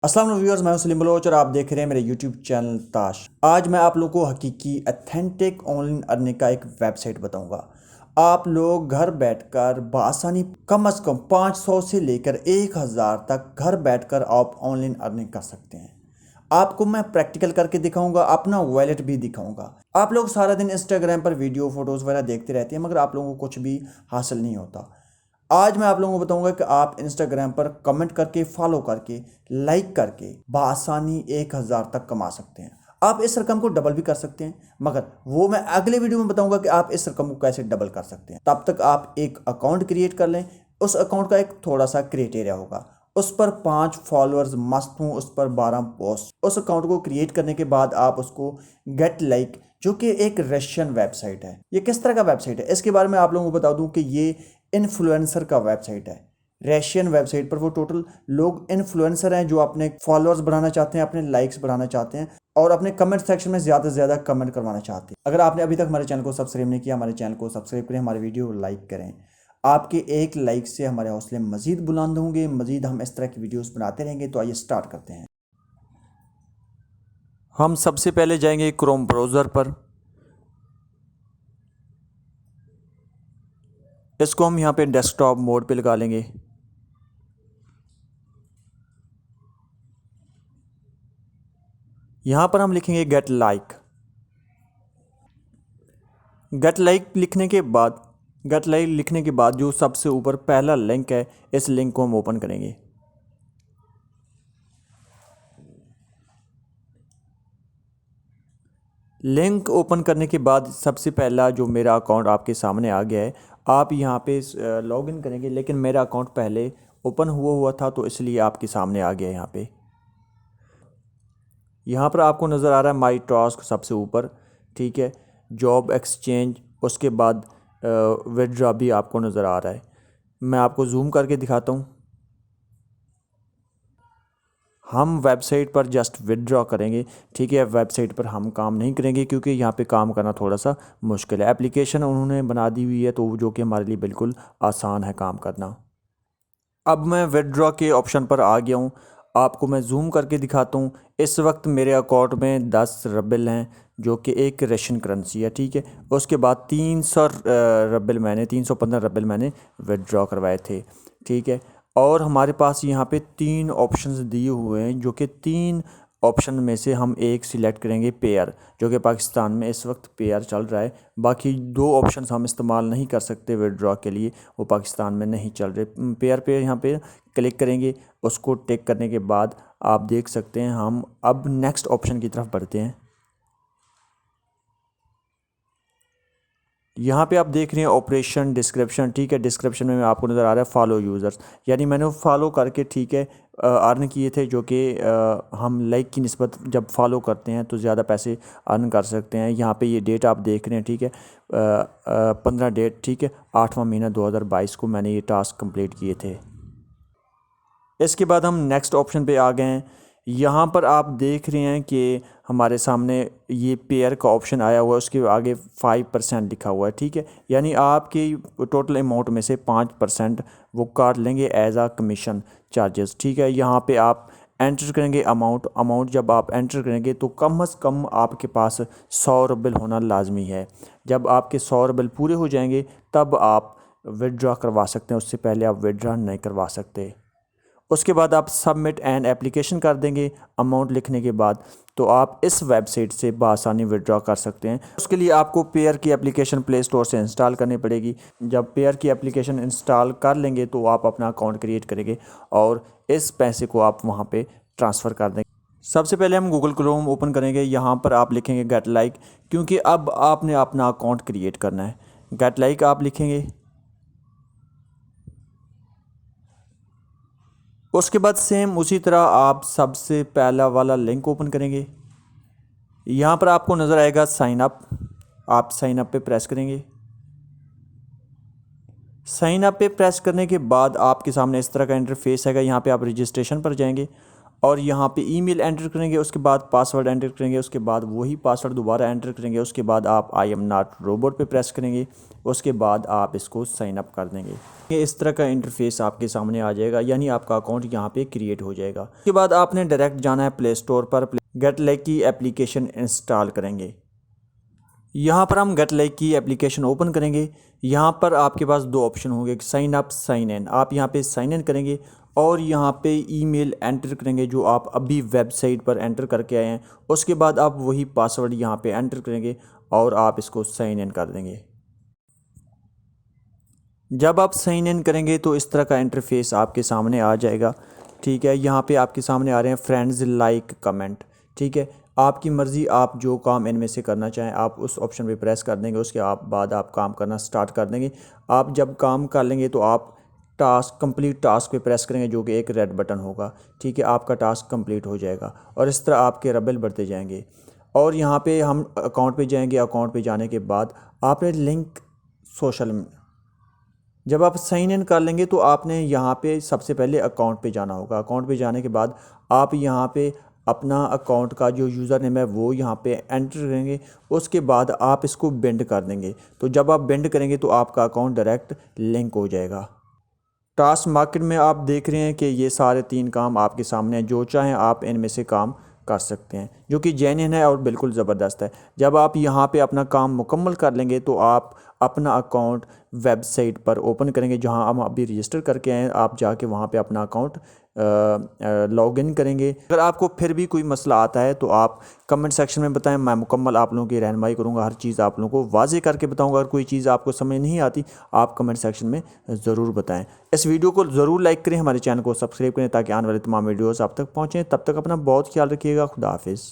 अस्सलाम वालेकुम व्यूअर्स, मैं हूं सलीम बलोच और आप देख रहे हैं मेरे यूट्यूब चैनल ताश। आज मैं आप लोगों को हकीकी अथेंटिक ऑनलाइन अर्निंग का एक वेबसाइट बताऊंगा। आप लोग घर बैठकर बआसानी कम से कम 500 से लेकर 1000 तक घर बैठकर आप ऑनलाइन अर्निंग कर सकते हैं। आपको मैं प्रैक्टिकल करके दिखाऊंगा, अपना वॉलेट भी दिखाऊंगा। आप लोग सारा दिन इंस्टाग्राम पर वीडियो फोटोज़ वगैरह देखते रहते हैं, मगर आप लोगों को कुछ भी हासिल नहीं होता। आज मैं आप लोगों को बताऊंगा कि आप इंस्टाग्राम पर कमेंट करके, फॉलो करके, लाइक करके बआसानी 1000 तक कमा सकते हैं। आप इस रकम को डबल भी कर सकते हैं, मगर वो मैं अगले वीडियो में बताऊंगा कि आप इस रकम को कैसे डबल कर सकते हैं। तब तक आप एक अकाउंट क्रिएट कर लें। उस अकाउंट का एक थोड़ा सा क्राइटेरिया होगा, उस पर 5 फॉलोअर्स मस्ट हों, उस पर 12 पोस्ट। उस अकाउंट को क्रिएट करने के बाद आप उसको गेट लाइक, जो कि एक रशियन वेबसाइट है। ये किस तरह का वेबसाइट है इसके बारे में आप लोगों को बता दूं कि ये इन्फ्लुएंसर का वेबसाइट है। रशियन वेबसाइट पर वो टोटल लोग इन्फ्लुएंसर हैं जो अपने फॉलोअर्स बढ़ाना चाहते हैं, अपने लाइक्स बढ़ाना चाहते हैं और अपने कमेंट सेक्शन में ज़्यादा से ज़्यादा कमेंट करवाना चाहते हैं। अगर आपने अभी तक हमारे चैनल को सब्सक्राइब नहीं किया, हमारे चैनल को सब्सक्राइब करें, हमारे वीडियो लाइक करें। आपके एक लाइक से हमारे हौसले मज़ीद बुलंद होंगे, मज़ीद हम इस तरह की वीडियोस बनाते रहेंगे। तो आइए स्टार्ट करते हैं। हम सबसे पहले जाएंगे क्रोम ब्राउज़र पर। इसको हम यहाँ पे डेस्कटॉप मोड पे लगा लेंगे। यहाँ पर हम लिखेंगे गेट लाइक। गेट लाइक लिखने के बाद जो सबसे ऊपर पहला लिंक है, इस लिंक को हम ओपन करेंगे। लिंक ओपन करने के बाद सबसे पहला जो मेरा अकाउंट आपके सामने आ गया है, आप यहाँ पे लॉगिन करेंगे, लेकिन मेरा अकाउंट पहले ओपन हुआ था तो इसलिए आपके सामने आ गया। यहाँ पर आपको नज़र आ रहा है माई टास्क सबसे ऊपर, ठीक है। जॉब एक्सचेंज, उसके बाद विदड्रॉ भी आपको नज़र आ रहा है। मैं आपको जूम करके दिखाता हूँ। हम वेबसाइट पर जस्ट विदड्रॉ करेंगे, ठीक है। वेबसाइट पर हम काम नहीं करेंगे क्योंकि यहाँ पे काम करना थोड़ा सा मुश्किल है। एप्लीकेशन उन्होंने बना दी हुई है तो जो कि हमारे लिए बिल्कुल आसान है काम करना। अब मैं विदड्रॉ के ऑप्शन पर आ गया हूँ। आपको मैं जूम करके दिखाता हूँ। इस वक्त मेरे अकाउंट में 10 रबल हैं, जो कि एक रशियन करेंसी है, ठीक है। उसके बाद 315 रबल मैंने विदड्रॉ करवाए थे, ठीक है। और हमारे पास यहाँ पे 3 ऑप्शंस दिए हुए हैं, जो कि 3 ऑप्शन में से हम एक सिलेक्ट करेंगे पेयर, जो कि पाकिस्तान में इस वक्त पेयर चल रहा है। बाकी 2 ऑप्शंस हम इस्तेमाल नहीं कर सकते विदड्रॉ के लिए, वो पाकिस्तान में नहीं चल रहे। पेयर पे यहाँ पे क्लिक करेंगे। उसको टिक करने के बाद आप देख सकते हैं हम अब नेक्स्ट ऑप्शन की तरफ बढ़ते हैं। यहाँ पे आप देख रहे हैं ऑपरेशन डिस्क्रिप्शन, ठीक है। डिस्क्रिप्शन में आपको नज़र आ रहा है फॉलो यूज़र्स, यानी मैंने फॉलो करके, ठीक है, अर्न किए थे, जो कि हम लाइक की निस्बत जब फॉलो करते हैं तो ज़्यादा पैसे अर्न कर सकते हैं। यहाँ पे ये डेट आप देख रहे हैं, ठीक है। 15 डेट, ठीक है, 8वां महीना 2022 को मैंने ये टास्क कंप्लीट किए थे। इसके बाद हम नेक्स्ट ऑप्शन पे आ गए हैं। यहाँ पर आप देख रहे हैं कि हमारे सामने ये पेयर का ऑप्शन आया हुआ है, उसके आगे 5% लिखा हुआ है, ठीक है। यानी आपकी टोटल अमाउंट में से 5% वो काट लेंगे एज आ कमीशन चार्जेस, ठीक है। यहाँ पे आप एंटर करेंगे अमाउंट जब आप एंटर करेंगे तो कम से कम आपके पास 100 रुपये होना लाजमी है। जब आपके 100 रुपये पूरे हो जाएंगे तब आप विदड्रॉ करवा सकते हैं, उससे पहले आप विदड्रॉ नहीं करवा सकते। उसके बाद आप सबमिट एंड एप्लीकेशन कर देंगे अमाउंट लिखने के बाद, तो आप इस वेबसाइट से बआसानी विदड्रॉ कर सकते हैं। उसके लिए आपको पेयर की एप्लीकेशन प्ले स्टोर से इंस्टॉल करनी पड़ेगी। जब पेयर की एप्लीकेशन इंस्टॉल कर लेंगे तो आप अपना अकाउंट क्रिएट करेंगे और इस पैसे को आप वहाँ पे ट्रांसफ़र कर देंगे। सबसे पहले हम गूगल क्रोम ओपन करेंगे। यहाँ पर आप लिखेंगे गेट लाइक, क्योंकि अब आपने अपना अकाउंट क्रिएट करना है। गेट लाइक आप लिखेंगे। उसके बाद सेम उसी तरह आप सबसे पहला वाला लिंक ओपन करेंगे। यहाँ पर आपको नज़र आएगा साइन अप, आप साइन अप पे प्रेस करेंगे। साइन अप पे प्रेस करने के बाद आपके सामने इस तरह का इंटरफेस आएगा। यहाँ पे आप रजिस्ट्रेशन पर जाएंगे और यहाँ पे ईमेल एंटर करेंगे, उसके बाद पासवर्ड एंटर करेंगे, उसके बाद वही पासवर्ड दोबारा एंटर करेंगे, उसके बाद आप आई एम नॉट रोबोट पे प्रेस करेंगे, उसके बाद आप इसको साइन अप कर देंगे। ये इस तरह का इंटरफेस आपके सामने आ जाएगा, यानी आपका अकाउंट यहाँ पे क्रिएट हो जाएगा। उसके बाद आपने डायरेक्ट जाना है प्ले स्टोर पर, गेट लकी एप्लीकेशन इंस्टॉल करेंगे। यहाँ पर हम गेट लाइक की एप्लीकेशन ओपन करेंगे। यहाँ पर आपके पास दो ऑप्शन होंगे, साइन अप, साइन इन। आप यहाँ पे साइन इन करेंगे और यहाँ पे ईमेल एंटर करेंगे जो आप अभी वेबसाइट पर एंटर करके आए हैं। उसके बाद आप वही पासवर्ड यहाँ पे एंटर करेंगे और आप इसको साइन इन कर देंगे। जब आप साइन इन करेंगे तो इस तरह का इंटरफेस आपके सामने आ जाएगा। ठीक है, यहाँ पे आपके सामने आ रहे हैं फ्रेंड्स, लाइक, कमेंट। ठीक है, आपकी मर्ज़ी, आप जो काम इनमें से करना चाहें आप उस ऑप्शन पे प्रेस कर देंगे। उसके बाद आप काम करना स्टार्ट कर देंगे। आप जब काम कर लेंगे तो आप टास्क, कंप्लीट टास्क पे प्रेस करेंगे, जो कि एक रेड बटन होगा। ठीक है, आपका टास्क कंप्लीट हो जाएगा और इस तरह आपके रेबल बढ़ते जाएंगे। और यहाँ पे हम अकाउंट पे जाएंगे। अकाउंट पे जाने के बाद आपने लिंक सोशल, जब आप साइन इन कर लेंगे तो आपने यहाँ पे सबसे पहले अकाउंट पे जाना होगा। अकाउंट पे जाने के बाद आप यहाँ पे अपना अकाउंट का जो यूज़र नेम है वो यहाँ पे एंटर करेंगे। उसके बाद आप इसको बेंड कर देंगे। तो जब आप बेंड करेंगे तो आपका अकाउंट डायरेक्ट लिंक हो जाएगा। टास्क मार्केट में आप देख रहे हैं कि ये सारे 3 काम आपके सामने हैं, जो चाहें आप इनमें से काम कर सकते हैं, जो कि जेन्युइन है और बिल्कुल ज़बरदस्त है। जब आप यहाँ पे अपना काम मुकम्मल कर लेंगे तो आप अपना अकाउंट वेबसाइट पर ओपन करेंगे, जहाँ हम अभी रजिस्टर करके आए हैं। आप जाके वहाँ पे अपना अकाउंट लॉगिन करेंगे। अगर आपको फिर भी कोई मसला आता है तो आप कमेंट सेक्शन में बताएं, मैं मुकम्मल आप लोगों की रहनुमाई करूँगा। हर चीज़ आप लोगों को वाज़ेह करके बताऊँगा। अगर कोई चीज़ आपको समझ नहीं आती आप कमेंट सेक्शन में ज़रूर बताएं। इस वीडियो को ज़रूर लाइक करें, हमारे चैनल को सब्सक्राइब करें ताकि आने वाले तमाम वीडियोज़ आप तक पहुँचें। तब तक अपना बहुत ख्याल रखिएगा। खुदा हाफिज़।